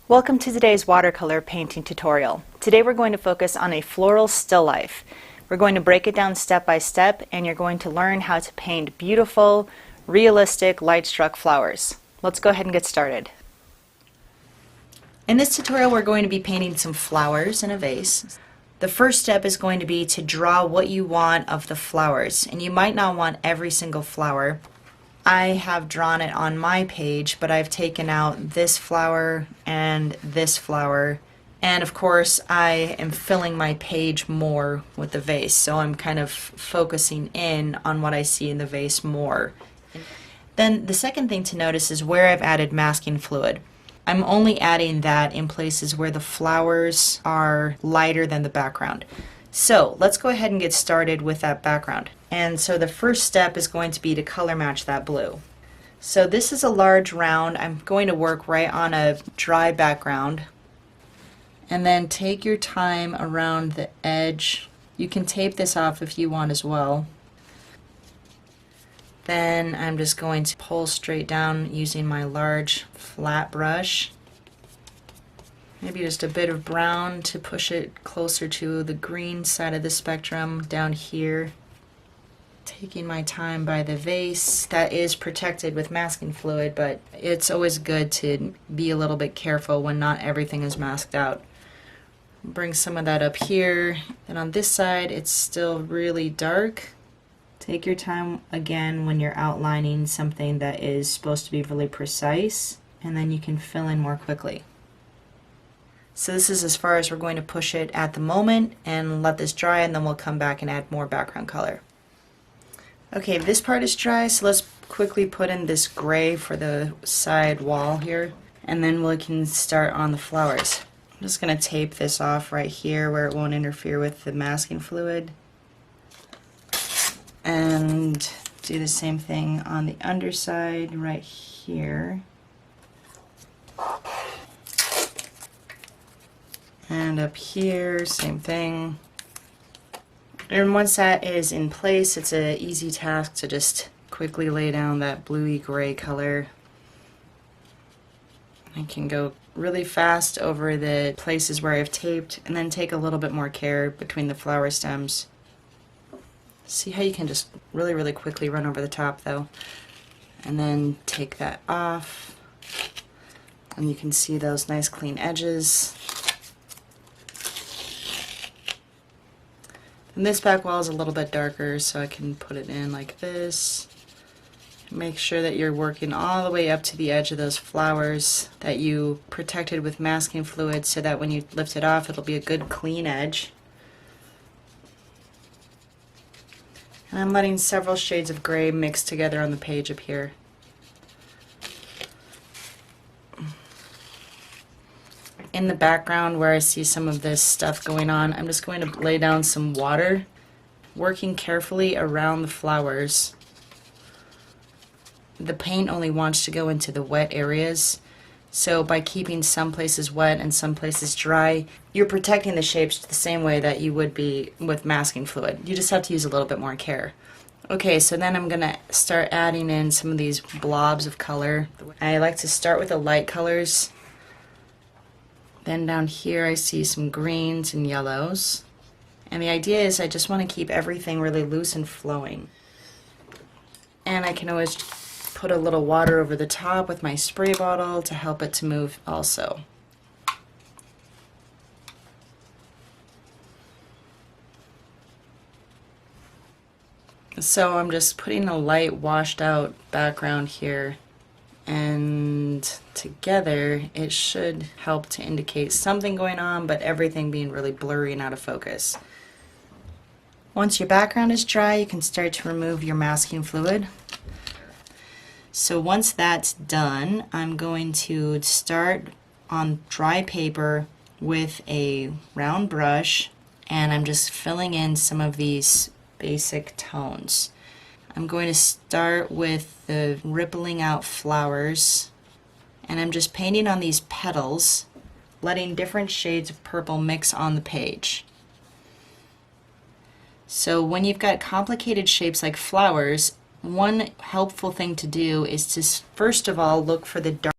Welcome to today's watercolor painting tutorial. Today we're going to focus on a floral still life. We're going to break it down step by step, and you're going to learn how to paint beautiful, realistic, light-struck flowers. Let's go ahead and get started. In this tutorial we're going to be painting some flowers in a vase. The first step is going to be to draw what you want of the flowers, and you might not want every single flower. I have drawn it on my page, but I've taken out this flower and this flower, and of course I am filling my page more with the vase, so I'm kind of focusing in on what I see in the vase more. Then the second thing to notice is where I've added masking fluid. I'm only adding that in places where the flowers are lighter than the background. So let's go ahead and get started with that background. And so the first step is going to be to color match that blue. So this is a large round. I'm going to work right on a dry background. And then take your time around the edge. You can tape this off if you want as well. Then I'm just going to pull straight down using my large flat brush. Maybe just a bit of brown to push it closer to the green side of the spectrum down here. Taking my time by the vase. That is protected with masking fluid, but it's always good to be a little bit careful when not everything is masked out. Bring some of that up here. And on this side it's still really dark. Take your time again when you're outlining something that is supposed to be really precise, and then you can fill in more quickly. So this is as far as we're going to push it at the moment, and let this dry, and then we'll come back and add more background color. Okay, this part is dry, so let's quickly put in this gray for the side wall here, and then we can start on the flowers. I'm just going to tape this off right here where it won't interfere with the masking fluid. And do the same thing on the underside right here. And up here, same thing. And once that is in place, it's an easy task to just quickly lay down that bluey gray color. I can go really fast over the places where I've taped, and then take a little bit more care between the flower stems. See how you can just really quickly run over the top though, and then take that off, and you can see those nice clean edges. And this back wall is a little bit darker, so I can put it in like this. Make sure that you're working all the way up to the edge of those flowers that you protected with masking fluid, so that when you lift it off it'll be a good clean edge. And I'm letting several shades of gray mix together on the page up here. In the background where I see some of this stuff going on, I'm just going to lay down some water, working carefully around the flowers. The paint only wants to go into the wet areas, so by keeping some places wet and some places dry, you're protecting the shapes the same way that you would be with masking fluid. You just have to use a little bit more care. Okay, so then I'm going to start adding in some of these blobs of color. I like to start with the light colors. Then down here I see some greens and yellows. And the idea is I just want to keep everything really loose and flowing. And I can always put a little water over the top with my spray bottle to help it to move also. So I'm just putting a light washed out background here, and together it should help to indicate something going on, but everything being really blurry and out of focus. Once your background is dry, you can start to remove your masking fluid. So once that's done, I'm going to start on dry paper with a round brush, and I'm just filling in some of these basic tones. I'm going to start with the rippling out flowers, and I'm just painting on these petals, letting different shades of purple mix on the page. So when you've got complicated shapes like flowers, one helpful thing to do is to first of all look for the dark